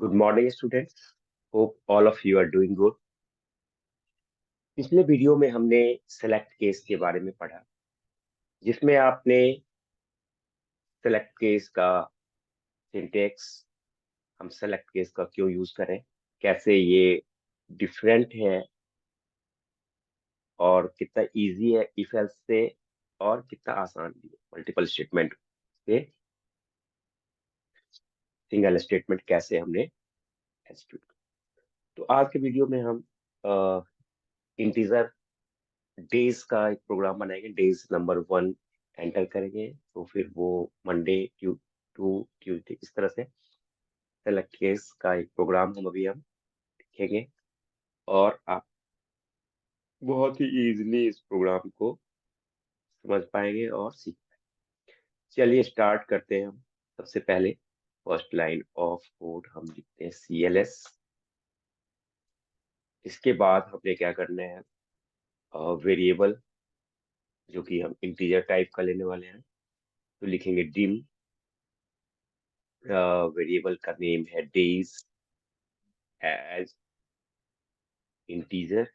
Good morning, students. Hope all of you are doing good. पिछले video में हमने select case के बारे में पढ़ा, जिसमें आपने सेलेक्ट केस का सिंटेक्स, हम सेलेक्ट केस का क्यों यूज करें, कैसे ये डिफरेंट है और कितना इजी है इफ एल्स से और कितना आसान भी है मल्टीपल स्टेटमेंट से सिंगल स्टेटमेंट कैसे हमने एग्जीक्यूट। तो आज के वीडियो में हम इंटीजर डेज का एक प्रोग्राम बनाएंगे। डेज नंबर 1 एंटर करेंगे तो फिर वो मंडे टू ट्यूजडे इस तरह से सेलेक्ट केस का एक प्रोग्राम हम लिखेंगे और आप बहुत ही इजीली इस प्रोग्राम को समझ पाएंगे और सीख पाएंगे। चलिए स्टार्ट करते हैं। हम सबसे पहले फर्स्ट लाइन ऑफ कोड हम लिखते हैं CLS। इसके बाद हमें क्या करना है, वेरिएबल जो कि हम इंटीजर टाइप का लेने वाले हैं, तो लिखेंगे डिम। वेरिएबल का नेम है डेज एज इंटीजर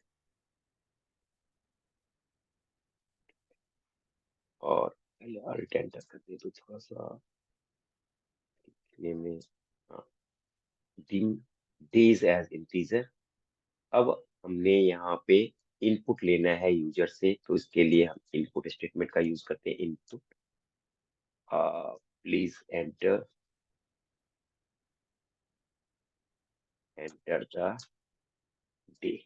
और यार एंटर कर दे तो थोड़ा सा लिखने में, हाँ, डिम डेज एज इंटीजर। अब हमने यहाँ पे इनपुट लेना है यूजर से, तो इसके लिए हम इनपुट स्टेटमेंट का यूज करते हैं। Input please enter the day,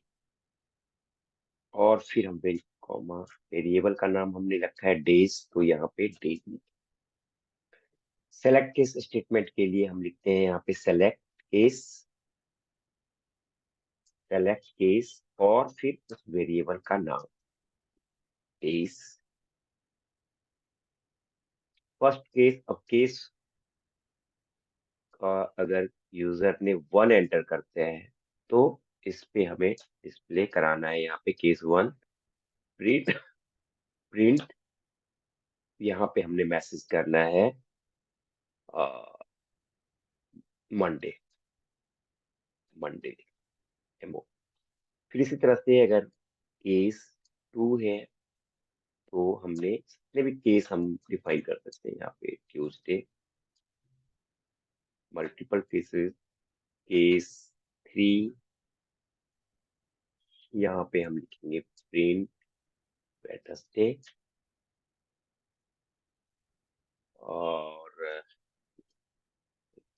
और फिर हम कॉमा वेरिएबल का नाम हमने रखा है डेज, तो यहाँ पे डेज। सेलेक्ट केस स्टेटमेंट के लिए हम लिखते हैं यहाँ पे सेलेक्ट केस और फिर उस वेरिएबल का नाम केस। फर्स्ट केस, अब केस का अगर यूजर ने 1 एंटर करते हैं तो इस पे हमें डिस्प्ले कराना है यहाँ पे केस 1 प्रिंट प्रिंट। यहाँ पे हमने मैसेज करना है मंडे मंडे एमओ। फिर इसी तरह से अगर केस 2 है तो हमने जितने भी केस हम डिफाइन कर सकते हैं यहाँ पे ट्यूसडे, मल्टीपल केसेस, केस 3, यहाँ पे हम लिखेंगे प्रिंट वेडनेसडे, और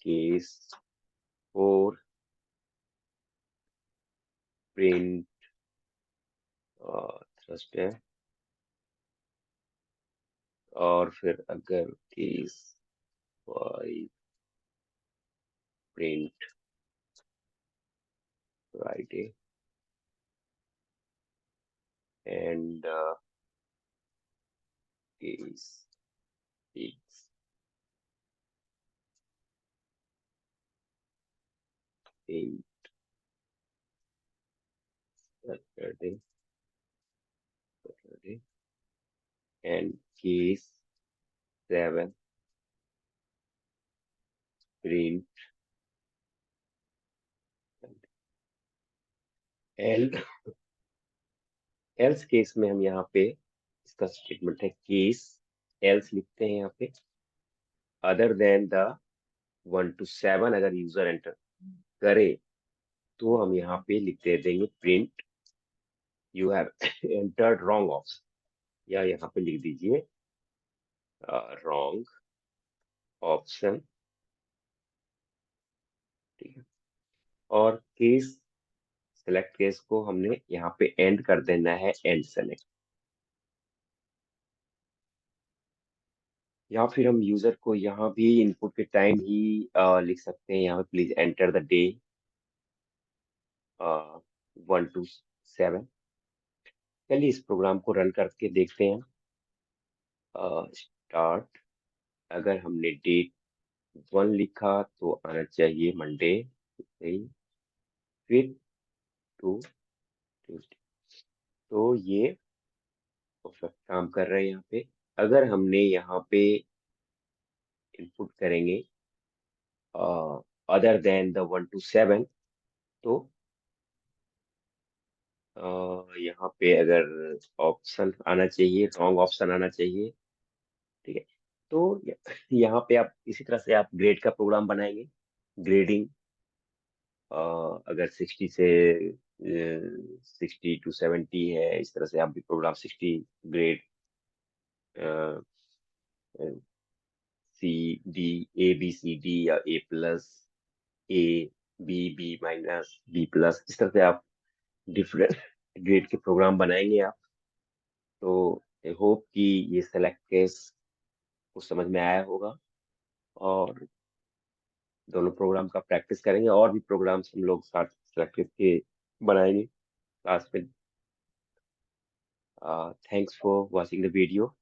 केस 4 प्रिंट थर्सडे, और फिर अगर case 5 print Friday, and case 6 8 Saturday and case 7 print L. Else case में हम यहाँ पे इसका स्टेटमेंट है केस एल्स लिखते हैं यहाँ पे, अदर देन द 1 to 7 अगर यूजर एंटर करे तो हम यहाँ पे लिख दे देंगे print you have entered wrong option, या यहाँ पे लिख दीजिए रॉन्ग ऑप्शन। ठीक है, और केस सेलेक्ट केस को हमने यहाँ पे एंड कर देना है एंड सेलेक्ट, या फिर हम यूजर को यहाँ भी इनपुट के टाइम ही लिख सकते हैं। यहाँ पे please enter the day 1 to 7। चलिए इस प्रोग्राम को रन करके देखते हैं। स्टार्ट, अगर हमने डेट 1 लिखा तो आना चाहिए मंडे, सही, फिर टू ट्यूसडे, तो ये परफेक्ट काम कर रहे हैं यहाँ पे। अगर हमने यहाँ पे इनपुट करेंगे अदर देन द 1 to 7, तो यहाँ पे अगर ऑप्शन आना चाहिए, रॉन्ग ऑप्शन आना चाहिए। ठीक है, तो यहाँ पे आप इसी तरह से आप ग्रेड का प्रोग्राम बनाएंगे। ग्रेडिंग अगर 60 से 60 to 70 है, इस तरह से आप भी program 60 grade, C D, A B C D या A+, A B B-, B+, इस तरह से आप डिफरेंट ग्रेड के प्रोग्राम बनाएंगे आप। तो आई होप कि ये सेलेक्ट केस को समझ में आया होगा, और दोनों प्रोग्राम का प्रैक्टिस करेंगे, और भी प्रोग्राम्स हम लोग साथ सेलेक्ट करके बनाएंगे क्लास में। Thanks for watching the video.